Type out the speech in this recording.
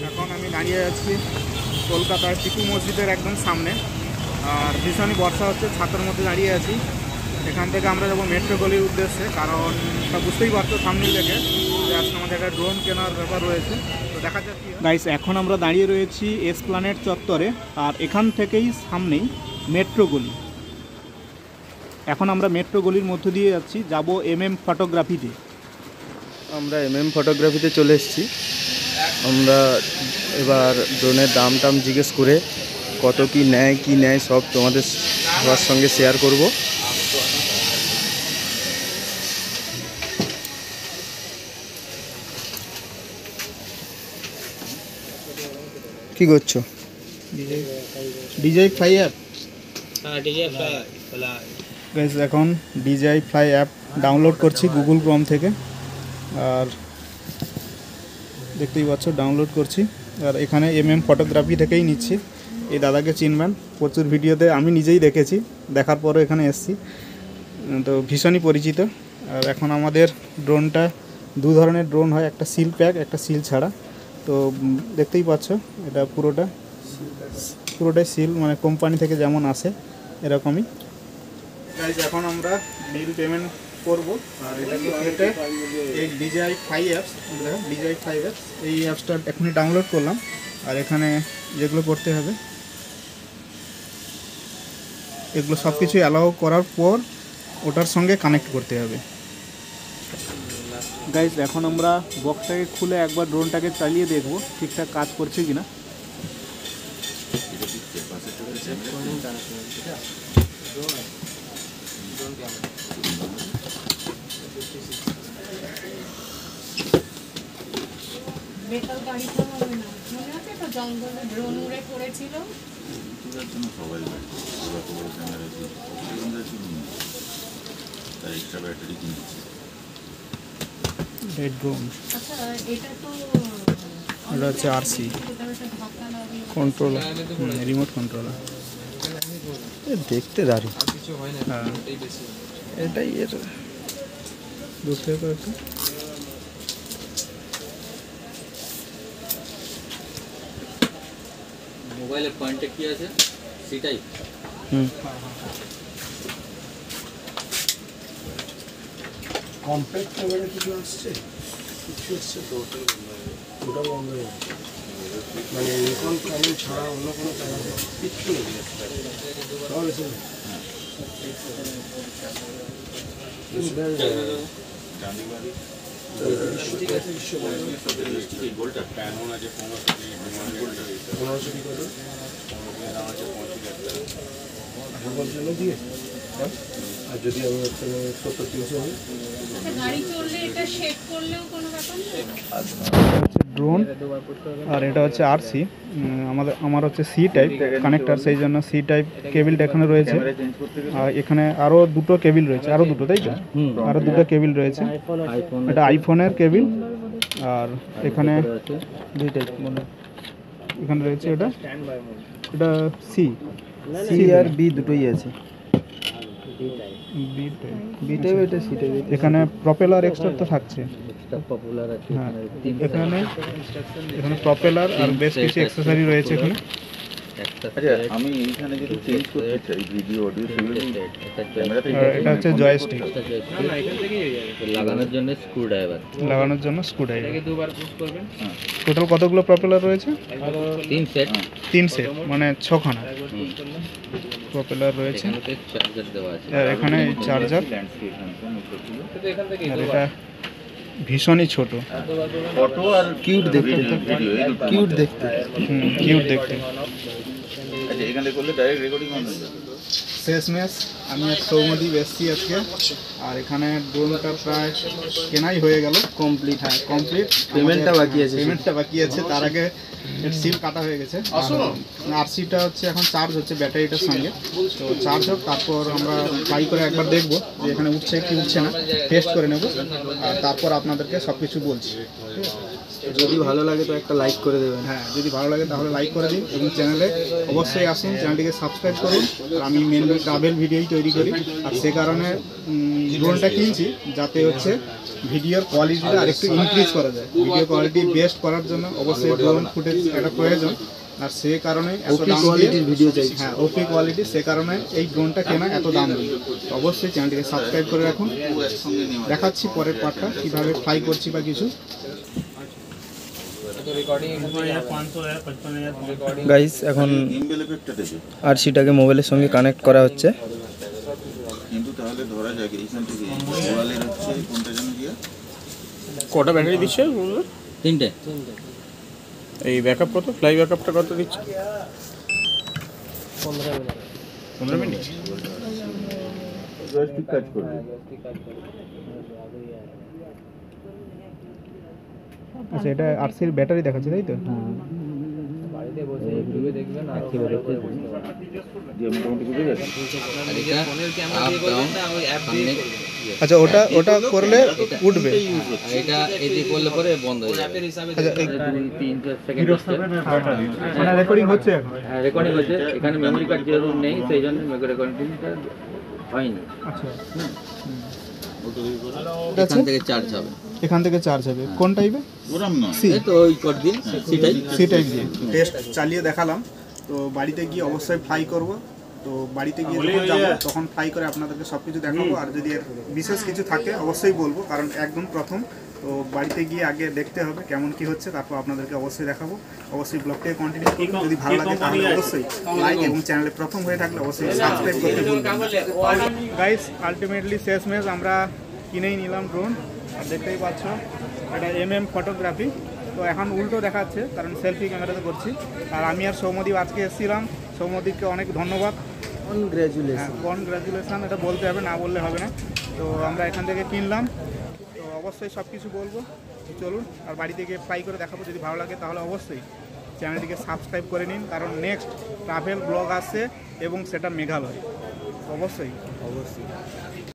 এখন আমি দাঁড়িয়ে আছি কলকাতার টিপু মসজিদের একদম সামনে। আর ভীষণই বর্ষা হচ্ছে, ছাতার মধ্যে দাঁড়িয়ে আছি। এখান থেকে আমরা যাবো মেট্রো গলির উদ্দেশ্যে, কারণ তা বুঝতেই পারছো সামনে থেকে যে আজকে আমাদের একটা ড্রোন কেনার ব্যাপার রয়েছে। তো দেখা যাক গাইস, এখন আমরা দাঁড়িয়ে রয়েছি এসপ্ল্যানেড চত্বরে, আর এখান থেকেই সামনেই মেট্রো গলি। এখন আমরা মেট্রো গলির মধ্য দিয়ে যাচ্ছি, যাব ফটোগ্রাফিতে। আমরা ফটোগ্রাফিতে চলে এসেছি। আমরা এবার ড্রোনের দাম টাম জিজ্ঞেস করে কত কি নেয় সব তোমাদের সবার সঙ্গে শেয়ার করব। কি করছো? DJI fly app. গাইস, এখন DJI ফ্লাই অ্যাপ ডাউনলোড করছি গুগল ক্রোম থেকে। আর দেখতেই পাচ্ছ ডাউনলোড করছি, আর এখানে ফটোগ্রাফি থেকেই নিচ্ছি। এই দাদাকে চিনবেন, প্রচুর ভিডিওতে আমি নিজেই দেখেছি, দেখার পরও এখানে এসেছি, তো ভীষণই পরিচিত। আর এখন আমাদের ড্রোনটা দু ধরনের ড্রোন হয়, একটা সিল প্যাক, একটা সিল ছাড়া। তো দেখতেই পাচ্ছ এটা পুরোটাই সিল, মানে কোম্পানি থেকে যেমন আসে এরকমই। গাইজ, এখন আমরা বিল পেমেন্ট করব। আর এটাকে কেটে এই DJI ফ্লাই অ্যাপস, এই অ্যাপসটা এখনই ডাউনলোড করলাম। আর এখানে যেগুলো করতে হবে এগুলো সব কিছু অ্যালাউ করার পর ওটার সঙ্গে কানেক্ট করতে হবে। গাইজ, এখন আমরা বক্সটাকে খুলে একবার ড্রোনটাকে চালিয়ে দেখব ঠিকঠাক কাজ করছে কিনা। বেতাল গাড়িটা হবে না, মনে আছে তো জঙ্গলে ড্রোন উড়ে পড়েছিল। আচ্ছা, এটা তো এটা হচ্ছে RC কন্ট্রোলার, রিমোট কন্ট্রোলার। দেখতে দারুণ। হ্যাঁ, এটাই এর দূর থেকে একটু মোবাইলে পয়েন্টে কি আছে সেটাই। কম্প্যাক্ট ক্যামেরা কিছু আসছে তো ওটা বন্ধ হয়ে যাচ্ছে, মানে নিকন ক্যামেরা ছাড়া অন্য কোনো ক্যামেরা কিচ্ছু নেই। আর যদি আমি 70-300 হই, গাড়ি চললে এটা শেক করলেও কোনো ব্যাপার নেই। ড্রোন, আর এটা হচ্ছে RC। আমার হচ্ছে C টাইপ কানেক্টার, সেই জন্য C টাইপ কেবিলটা এখানে রয়েছে। আর এখানে আরও দুটো কেবিল রয়েছে, আরও দুটো, তাই তো? আরও দুটো কেবিল রয়েছে। এটা আইফোনের কেবিল। আর এখানে দুই টাইপ, মানে এখানে রয়েছে এটা C আর B দুটোই আছে। এখানে প্রপেলার এক্সট্রা তো থাকছে। হ্যাঁ, এখানে প্রপেলার আর বেশ কিছু অ্যাক্সেসরি রয়েছে এখানে। আমি এখানে যদি চেঞ্জ করতে চাই ভিডিও অডিও সেগুলো এটা হচ্ছে জয়স্টিক, লাগানোর জন্য স্ক্রুড্রাইভার। দুবার পুশ করবেন। টোটাল কতগুলো প্রপেলার রয়েছে? 3 সেট, মানে 6খানা প্রপেলার রয়েছে। চার্জার দেওয়া আছে, আর এখানে চার্জার। আর এটা ভীষণই ছোট, ফটো আর কিউট দেখতে। আচ্ছা, এখানে করলে ডাইরেক্ট রেকর্ডিং অন হয়ে যাবে। শেষমেশ আমি এক সৌমদ্বীপ এসেছি আজকে, আর এখানে ড্রোনটা প্রায় কেনাই হয়ে গেল, কমপ্লিট। হ্যাঁ, কমপ্লিট। পেমেন্টটা বাকি আছে। তার আগে সিম কাটা হয়ে গেছে। RCটা হচ্ছে এখন চার্জ হচ্ছে ব্যাটারিটার সঙ্গে, তো চার্জ হোক, তারপর আমরা ট্রাই করে একবার দেখবো যে এখানে উঠছে কি উঠছে না, টেস্ট করে নেব, আর তারপর আপনাদেরকে সব কিছু বলছি। যদি ভালো লাগে তো একটা লাইক করে দেবেন। হ্যাঁ, যদি ভালো লাগে তাহলে লাইক করে দিন এবং চ্যানেলে অবশ্যই আসুন, চ্যানেলটিকে সাবস্ক্রাইব করুন। আর আমি মেনলি ট্রাভেল ভিডিওই তৈরি করি, আর সে কারণে ড্রোনটা কিনছি যাতে হচ্ছে ভিডিওর কোয়ালিটিটা আরেকটু ইনক্রিজ করা যায়। ভিডিও কোয়ালিটি বেস্ট করার জন্য অবশ্যই ড্রোন ফুটেজ একটা প্রয়োজন, আর সে কারণে এত দাম কোয়ালিটির ভিডিও চাই। হ্যাঁ, ওপি কোয়ালিটি, সে কারণে এই ড্রোনটা কেনা এত দাম নেই। অবশ্যই চ্যানেলটিকে সাবস্ক্রাইব করে রাখুন। দেখাচ্ছি পরের পার্টটা কীভাবে ফ্লাই করছি বা কিছু। গাইস এখন গিম্বেল এফেক্টটা দেবে, আরসিটাকে মোবাইলের সঙ্গে কানেক্ট করা হচ্ছে। কিন্তু তাহলে ধরা যাক এইখান থেকে ওয়ালের হচ্ছে কোনটা যেন দিয়া কটা ব্যাটারি দিচ্ছে? 3টে। এই ব্যাকআপ কত? ফ্লাই ব্যাকআপটা কত দিচ্ছে? 15 মিনিট। জয়স্টিক কাজ করবে। আচ্ছা, এটা 8 ব্যাটারি দেখাচ্ছে তাই তো? আচ্ছা, ওটা করলে উঠবে, এটা এটি করলে পরে বন্ধ হয়ে যাবে। আচ্ছা, 2-3 সেকেন্ড মানে রেকর্ডিং হচ্ছে এখন? রেকর্ডিং হচ্ছে। এখানে মেমরি কার্ড জরুরি নেই, সেই জন্য রেকর্ডিংটা হয়নি। আচ্ছা, এখান থেকে চার্জ হবে। এখান থেকে চার্জ হবে কোন টাইপে? ওরম নয়, এই তো ওই কোড দিন, সি টাইপ দিয়ে টেস্ট চালিয়ে দেখালাম। তো বাড়িতে গিয়ে অবশ্যই ফ্লাই করব। তো বাড়িতে গিয়ে যখন যাবো তখন ফ্লাই করে আপনাদেরকে সব কিছু দেখাবো, আর যদি এর বিশেষ কিছু থাকে অবশ্যই বলবো, কারণ একদম প্রথম। তো বাড়িতে গিয়ে আগে দেখতে হবে কেমন কি হচ্ছে, তারপর আপনাদেরকে অবশ্যই দেখাবো। অবশ্যই ব্লগটাকে কন্টিনিউ করুন। যদি ভালো লাগে তাহলে অবশ্যই লাইক, এবং চ্যানেলে প্রথম হয়ে থাকলে অবশ্যই সাবস্ক্রাইব করতে ভুলবেন না। গাইস, আলটিমেটলি শেষমেশ আমরা কিনেই নিলাম ড্রোন, আর দেখতেই পাচ্ছ এটা ফটোগ্রাফি। তো এখন উল্টো দেখাচ্ছে কারণ সেলফি ক্যামেরাতে করছি। আর আমি আর সৌম্যদীপ আজকে এসেছিলাম, সৌম্যদীপকে অনেক ধন্যবাদ। কনগ্রাচুলেশন, এটা বলতে হবে, না বললে হবে না। তো আমরা এখান থেকে কিনলাম, তো অবশ্যই সব কিছু বলবো। চলুন আর বাড়িতে গিয়ে ফ্লাই করে দেখাবো। যদি ভালো লাগে তাহলে অবশ্যই চ্যানেলটিকে সাবস্ক্রাইব করে নিন, কারণ নেক্সট ট্রাভেল ব্লগ আসছে এবং সেটা মেঘালয়। অবশ্যই।